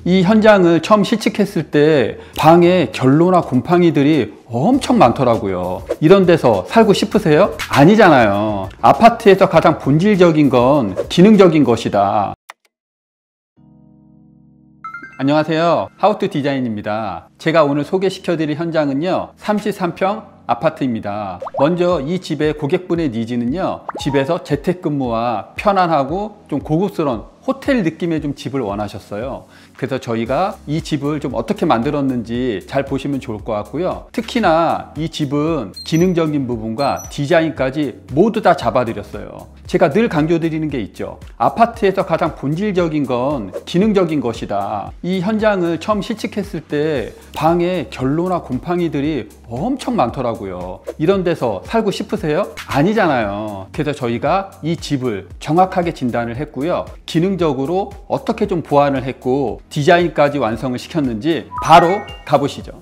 이 현장을 처음 실측했을 때 방에 결로나 곰팡이들이 엄청 많더라고요. 이런 데서 살고 싶으세요? 아니잖아요. 아파트에서 가장 본질적인 건 기능적인 것이다. 안녕하세요. 하우투 디자인입니다. 제가 오늘 소개시켜드릴 현장은요, 33평 아파트입니다. 먼저 이 집의 고객분의 니즈는요, 집에서 재택근무와 편안하고 좀 고급스러운 호텔 느낌의 좀 집을 원하셨어요. 그래서 저희가 이 집을 좀 어떻게 만들었는지 잘 보시면 좋을 것 같고요. 특히나 이 집은 기능적인 부분과 디자인까지 모두 다 잡아드렸어요. 제가 늘 강조드리는 게 있죠. 아파트에서 가장 본질적인 건 기능적인 것이다. 이 현장을 처음 실측했을 때 방에 결로나 곰팡이들이 엄청 많더라고요. 이런 데서 살고 싶으세요? 아니잖아요. 그래서 저희가 이 집을 정확하게 진단을 했고요. 기능적으로 어떻게 좀 보완을 했고 디자인까지 완성을 시켰는지 바로 가보시죠.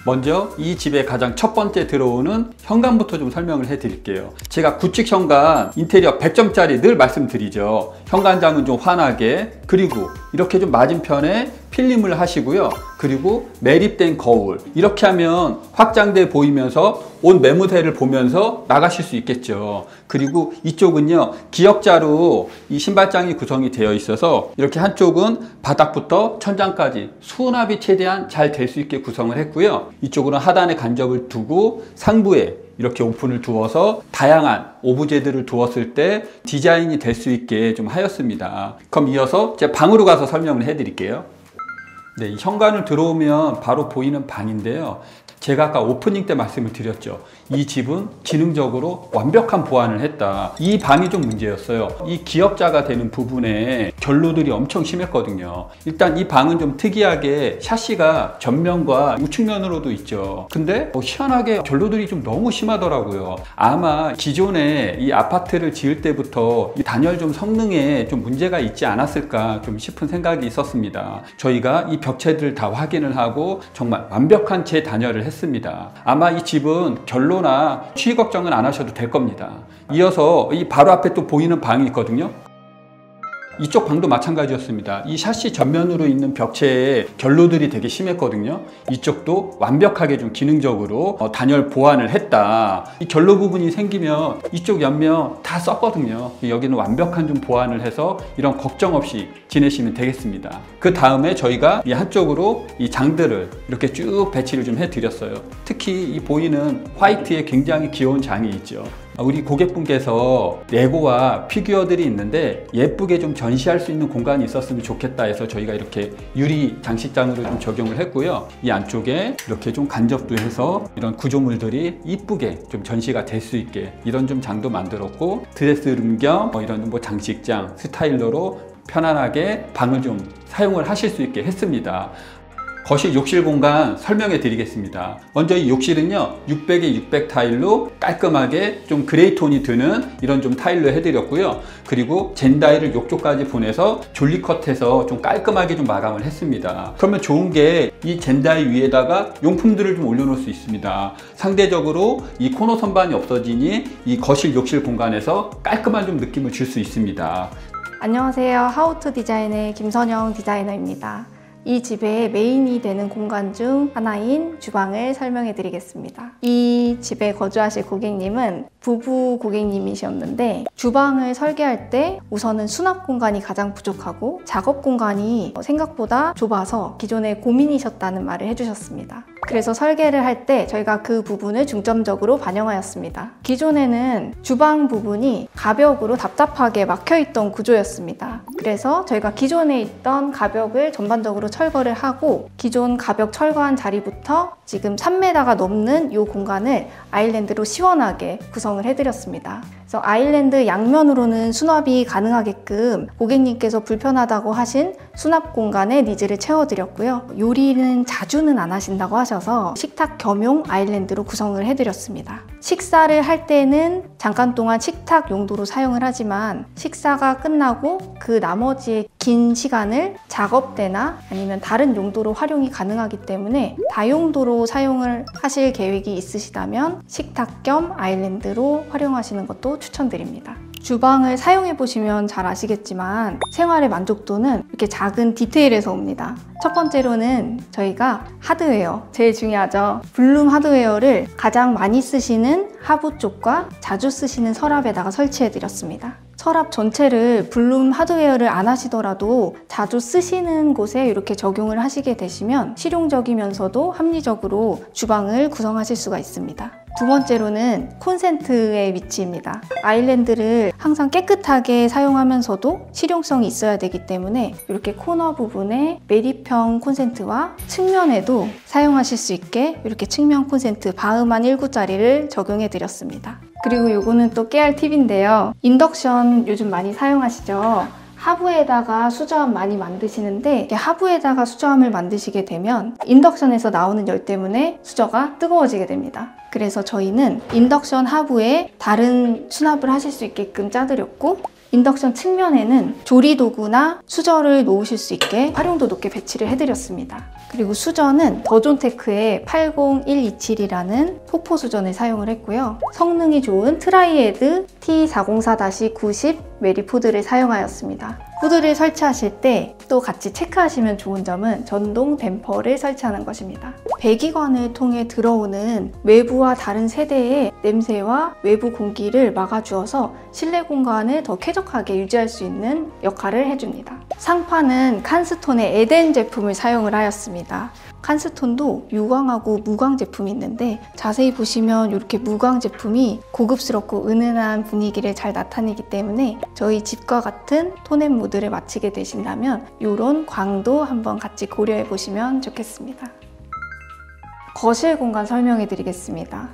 먼저 이 집의 가장 첫 번째 들어오는 현관부터 좀 설명을 해 드릴게요. 제가 구축 현관 인테리어 100점짜리 늘 말씀드리죠. 현관장은 좀 환하게, 그리고 이렇게 좀 맞은편에 필름을 하시고요. 그리고 매립된 거울, 이렇게 하면 확장돼 보이면서 온 매무새를 보면서 나가실 수 있겠죠. 그리고 이쪽은요, 기역자로 이 신발장이 구성이 되어 있어서 이렇게 한쪽은 바닥부터 천장까지 수납이 최대한 잘 될 수 있게 구성을 했고요. 이쪽으로는 하단에 간접을 두고 상부에 이렇게 오픈을 두어서 다양한 오브제들을 두었을 때 디자인이 될 수 있게 좀 하였습니다. 그럼 이어서 제가 방으로 가서 설명을 해 드릴게요. 네, 이 현관을 들어오면 바로 보이는 방인데요. 제가 아까 오프닝 때 말씀을 드렸죠. 이 집은 기능적으로 완벽한 보완을 했다. 이 방이 좀 문제였어요. 이 기역자가 되는 부분에 결로들이 엄청 심했거든요. 일단 이 방은 좀 특이하게 샤시가 전면과 우측면으로도 있죠. 근데 희한하게 결로들이 좀 너무 심하더라고요. 아마 기존에 이 아파트를 지을 때부터 이 단열 좀 성능에 좀 문제가 있지 않았을까 좀 싶은 생각이 있었습니다. 저희가 이 벽체들을 다 확인을 하고 정말 완벽한 재단열을 했습니다. 아마 이 집은 결로나 추위 걱정은 안 하셔도 될 겁니다. 이어서 이 바로 앞에 또 보이는 방이 있거든요. 이쪽 방도 마찬가지였습니다. 이 샤시 전면으로 있는 벽체에 결로들이 되게 심했거든요. 이쪽도 완벽하게 좀 기능적으로 단열 보완을 했다. 이 결로 부분이 생기면 이쪽 옆면 다 썼거든요. 여기는 완벽한 좀 보완을 해서 이런 걱정 없이 지내시면 되겠습니다. 그 다음에 저희가 이 한쪽으로 이 장들을 이렇게 쭉 배치를 좀 해드렸어요. 특히 이 보이는 화이트에 굉장히 귀여운 장이 있죠. 우리 고객분께서 레고와 피규어들이 있는데 예쁘게 좀 전시할 수 있는 공간이 있었으면 좋겠다 해서 저희가 이렇게 유리 장식장으로 좀 적용을 했고요. 이 안쪽에 이렇게 좀 간접도 해서 이런 구조물들이 이쁘게 좀 전시가 될 수 있게 이런 좀 장도 만들었고, 드레스룸 겸 이런 뭐 장식장 스타일러로 편안하게 방을 좀 사용을 하실 수 있게 했습니다. 거실 욕실 공간 설명해 드리겠습니다. 먼저 이 욕실은요, 600에 600 타일로 깔끔하게 좀 그레이 톤이 드는 이런 좀 타일로 해드렸고요. 그리고 젠다이를 욕조까지 보내서 졸리컷해서 좀 깔끔하게 좀 마감을 했습니다. 그러면 좋은 게 이 젠다이 위에다가 용품들을 좀 올려놓을 수 있습니다. 상대적으로 이 코너 선반이 없어지니 이 거실 욕실 공간에서 깔끔한 좀 느낌을 줄 수 있습니다. 안녕하세요. 하우투 디자인의 김선영 디자이너입니다. 이 집의 메인이 되는 공간 중 하나인 주방을 설명해 드리겠습니다. 이 집에 거주하실 고객님은 부부 고객님이셨는데, 주방을 설계할 때 우선은 수납 공간이 가장 부족하고 작업 공간이 생각보다 좁아서 기존에 고민이셨다는 말을 해주셨습니다. 그래서 설계를 할 때 저희가 그 부분을 중점적으로 반영하였습니다. 기존에는 주방 부분이 가벽으로 답답하게 막혀있던 구조였습니다. 그래서 저희가 기존에 있던 가벽을 전반적으로 철거를 하고, 기존 가벽 철거한 자리부터 지금 3m가 넘는 이 공간을 아일랜드로 시원하게 구성을 해드렸습니다. 그래서 아일랜드 양면으로는 수납이 가능하게끔 고객님께서 불편하다고 하신 수납 공간의 니즈를 채워드렸고요. 요리는 자주는 안 하신다고 하셔서 식탁 겸용 아일랜드로 구성을 해드렸습니다. 식사를 할 때는 잠깐 동안 식탁 용도로 사용을 하지만 식사가 끝나고 그 나머지의 긴 시간을 작업대나 아니면 다른 용도로 활용이 가능하기 때문에 다용도로 사용을 하실 계획이 있으시다면 식탁 겸 아일랜드로 활용하시는 것도 추천드립니다. 주방을 사용해 보시면 잘 아시겠지만 생활의 만족도는 이렇게 작은 디테일에서 옵니다. 첫 번째로는 저희가 하드웨어, 제일 중요하죠. 블룸 하드웨어를 가장 많이 쓰시는 하부 쪽과 자주 쓰시는 서랍에다가 설치해 드렸습니다. 서랍 전체를 블룸 하드웨어를 안 하시더라도 자주 쓰시는 곳에 이렇게 적용을 하시게 되시면 실용적이면서도 합리적으로 주방을 구성하실 수가 있습니다. 두 번째로는 콘센트의 위치입니다. 아일랜드를 항상 깨끗하게 사용하면서도 실용성이 있어야 되기 때문에 이렇게 코너 부분에 매립형 콘센트와 측면에도 사용하실 수 있게 이렇게 측면 콘센트 바흐만 1구짜리를 적용해 드렸습니다. 그리고 요거는 또 깨알 팁인데요. 인덕션 요즘 많이 사용하시죠? 하부에다가 수저함 많이 만드시는데 이렇게 하부에다가 수저함을 만드시게 되면 인덕션에서 나오는 열 때문에 수저가 뜨거워지게 됩니다. 그래서 저희는 인덕션 하부에 다른 수납을 하실 수 있게끔 짜드렸고, 인덕션 측면에는 조리도구나 수저를 놓으실 수 있게 활용도 높게 배치를 해드렸습니다. 그리고 수저는 더존테크의 80127이라는 폭포 수전을 사용을 했고요. 성능이 좋은 트라이에드 T404-90 메리푸드를 사용하였습니다. 후드를 설치하실 때 또 같이 체크하시면 좋은 점은 전동 댐퍼를 설치하는 것입니다. 배기관을 통해 들어오는 외부와 다른 세대의 냄새와 외부 공기를 막아주어서 실내 공간을 더 쾌적하게 유지할 수 있는 역할을 해줍니다. 상판은 칸스톤의 에덴 제품을 사용을 하였습니다. 칸스톤도 유광하고 무광 제품이 있는데 자세히 보시면 이렇게 무광 제품이 고급스럽고 은은한 분위기를 잘 나타내기 때문에 저희 집과 같은 톤앤 무드를 맞추게 되신다면 이런 광도 한번 같이 고려해 보시면 좋겠습니다. 거실 공간 설명해 드리겠습니다.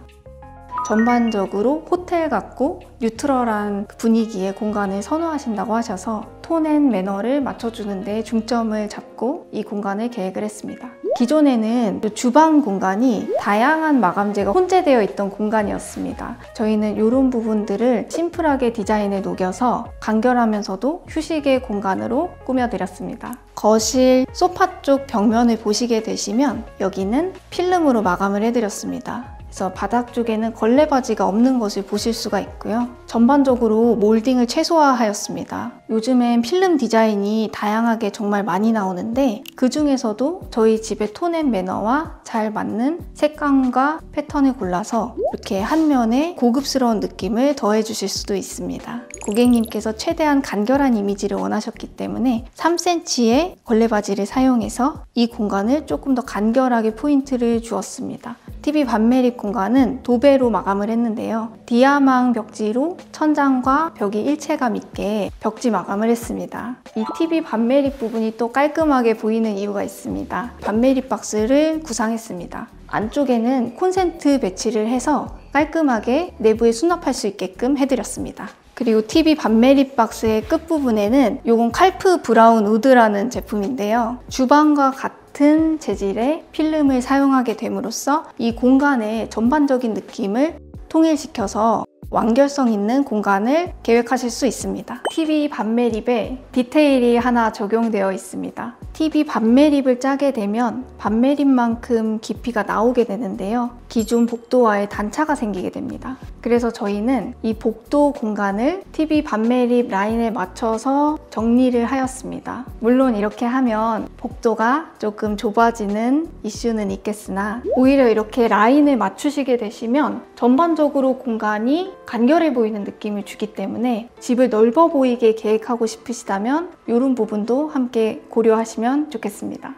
전반적으로 호텔 같고 뉴트럴한 분위기의 공간을 선호하신다고 하셔서 톤 앤 매너를 맞춰주는 데 중점을 잡고 이 공간을 계획을 했습니다. 기존에는 주방 공간이 다양한 마감재가 혼재되어 있던 공간이었습니다. 저희는 이런 부분들을 심플하게 디자인에 녹여서 간결하면서도 휴식의 공간으로 꾸며드렸습니다. 거실 소파 쪽 벽면을 보시게 되시면 여기는 필름으로 마감을 해드렸습니다. 그래서 바닥 쪽에는 걸레바지가 없는 것을 보실 수가 있고요. 전반적으로 몰딩을 최소화하였습니다. 요즘엔 필름 디자인이 다양하게 정말 많이 나오는데 그 중에서도 저희 집의 톤 앤 매너와 잘 맞는 색감과 패턴을 골라서 이렇게 한 면에 고급스러운 느낌을 더해 주실 수도 있습니다. 고객님께서 최대한 간결한 이미지를 원하셨기 때문에 3cm의 걸레바지를 사용해서 이 공간을 조금 더 간결하게 포인트를 주었습니다. TV 반매립 공간은 도배로 마감을 했는데요. 디아망 벽지로 천장과 벽이 일체감 있게 벽지 마감을 했습니다. 이 TV 반매립 부분이 또 깔끔하게 보이는 이유가 있습니다. 반매립 박스를 구상했습니다. 안쪽에는 콘센트 배치를 해서 깔끔하게 내부에 수납할 수 있게끔 해드렸습니다. 그리고 TV 반매립 박스의 끝부분에는 이건 칼프 브라운 우드라는 제품인데요. 주방과 같은 재질의 필름을 사용하게 됨으로써 이 공간의 전반적인 느낌을 통일시켜서 완결성 있는 공간을 계획하실 수 있습니다. TV 반매립에 디테일이 하나 적용되어 있습니다. TV 반매립을 짜게 되면 반매립만큼 깊이가 나오게 되는데요. 기존 복도와의 단차가 생기게 됩니다. 그래서 저희는 이 복도 공간을 TV 반매립 라인에 맞춰서 정리를 하였습니다. 물론 이렇게 하면 복도가 조금 좁아지는 이슈는 있겠으나 오히려 이렇게 라인을 맞추시게 되시면 전반적으로 공간이 간결해 보이는 느낌을 주기 때문에 집을 넓어 보이게 계획하고 싶으시다면 이런 부분도 함께 고려하시면 좋겠습니다.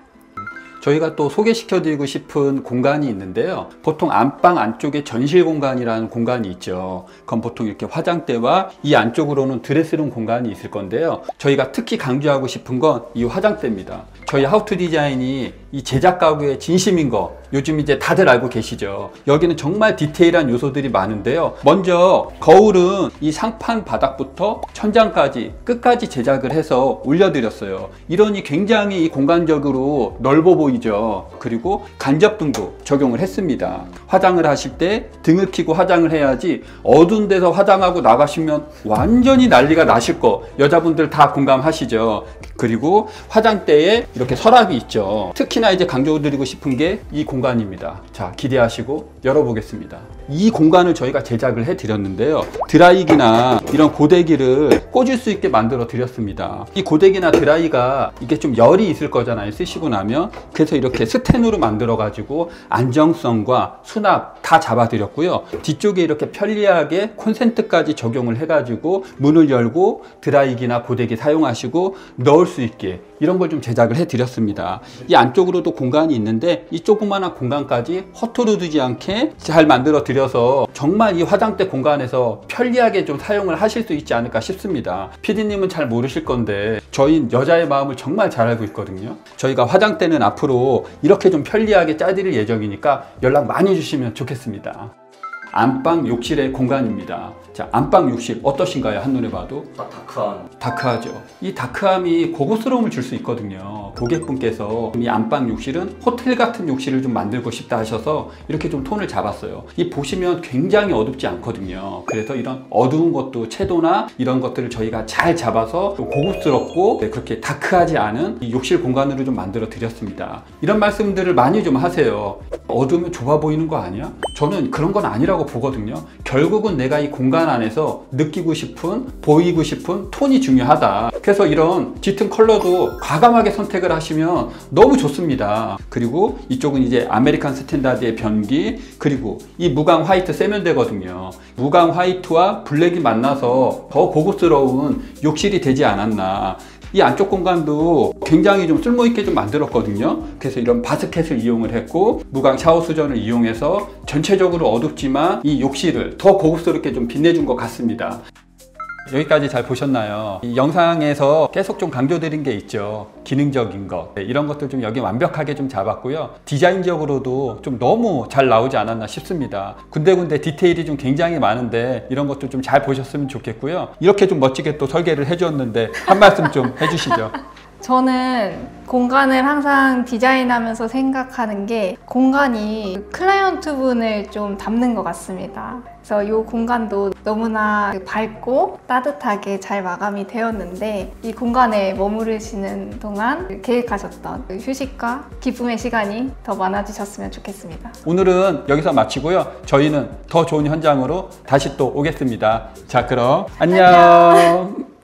저희가 또 소개시켜드리고 싶은 공간이 있는데요. 보통 안방 안쪽에 전실 공간이라는 공간이 있죠. 그건 보통 이렇게 화장대와 이 안쪽으로는 드레스룸 공간이 있을 건데요. 저희가 특히 강조하고 싶은 건 이 화장대입니다. 저희 하우투 디자인이 이 제작 가구의 진심인 거 요즘 이제 다들 알고 계시죠. 여기는 정말 디테일한 요소들이 많은데요. 먼저 거울은 이 상판 바닥부터 천장까지 끝까지 제작을 해서 올려드렸어요. 이러니 굉장히 공간적으로 넓어 보이죠. 그리고 간접등도 적용을 했습니다. 화장을 하실 때 등을 켜고 화장을 해야지 어두운 데서 화장하고 나가시면 완전히 난리가 나실 거 여자분들 다 공감하시죠. 그리고 화장대에 이렇게 서랍이 있죠. 특히나 이제 강조드리고 싶은 게 이 공간입니다. 자, 기대하시고 열어보겠습니다. 이 공간을 저희가 제작을 해 드렸는데요. 드라이기나 이런 고데기를 꽂을 수 있게 만들어 드렸습니다. 이 고데기나 드라이가 이게 좀 열이 있을 거잖아요, 쓰시고 나면. 그래서 이렇게 스텐으로 만들어 가지고 안정성과 수납 다 잡아 드렸고요. 뒤쪽에 이렇게 편리하게 콘센트까지 적용을 해 가지고 문을 열고 드라이기나 고데기 사용하시고 넣을 수 있게 이런 걸 좀 제작을 해 드렸습니다. 이 안쪽으로도 공간이 있는데 이 조그마한 공간까지 허투루 두지 않게 잘 만들어 드려서 정말 이 화장대 공간에서 편리하게 좀 사용을 하실 수 있지 않을까 싶습니다. PD님은 잘 모르실 건데 저희 여자의 마음을 정말 잘 알고 있거든요. 저희가 화장대는 앞으로 이렇게 좀 편리하게 짜드릴 예정이니까 연락 많이 주시면 좋겠습니다. 안방 욕실의 공간입니다. 자, 안방 욕실 어떠신가요? 한눈에 봐도 다크하죠. 이 다크함이 고급스러움을 줄 수 있거든요. 고객분께서 이 안방 욕실은 호텔 같은 욕실을 좀 만들고 싶다 하셔서 이렇게 좀 톤을 잡았어요. 이 보시면 굉장히 어둡지 않거든요. 그래서 이런 어두운 것도 채도나 이런 것들을 저희가 잘 잡아서 고급스럽고 그렇게 다크하지 않은 이 욕실 공간으로 좀 만들어 드렸습니다. 이런 말씀들을 많이 좀 하세요. 어두우면 좁아 보이는 거 아니야? 저는 그런 건 아니라고 보거든요. 결국은 내가 이 공간 안에서 느끼고 싶은, 보이고 싶은 톤이 중요하다. 그래서 이런 짙은 컬러도 과감하게 선택을 하시면 너무 좋습니다. 그리고 이쪽은 이제 아메리칸 스탠다드의 변기, 그리고 이 무광 화이트 세면대거든요. 무광 화이트와 블랙이 만나서 더 고급스러운 욕실이 되지 않았나. 이 안쪽 공간도 굉장히 좀 쓸모있게 좀 만들었거든요. 그래서 이런 바스켓을 이용을 했고 무광 샤워 수전을 이용해서 전체적으로 어둡지만 이 욕실을 더 고급스럽게 좀 빛내준 것 같습니다. 여기까지 잘 보셨나요? 이 영상에서 계속 좀 강조드린 게 있죠. 기능적인 것. 이런 것들 좀 여기 완벽하게 좀 잡았고요. 디자인적으로도 좀 너무 잘 나오지 않았나 싶습니다. 군데군데 디테일이 좀 굉장히 많은데 이런 것도 좀 잘 보셨으면 좋겠고요. 이렇게 좀 멋지게 또 설계를 해주었는데 한 말씀 좀 해주시죠. 저는 공간을 항상 디자인하면서 생각하는 게 공간이 클라이언트 분을 좀 담는 것 같습니다. 그래서 이 공간도 너무나 밝고 따뜻하게 잘 마감이 되었는데 이 공간에 머무르시는 동안 계획하셨던 휴식과 기쁨의 시간이 더 많아지셨으면 좋겠습니다. 오늘은 여기서 마치고요. 저희는 더 좋은 현장으로 다시 또 오겠습니다. 자, 그럼 안녕.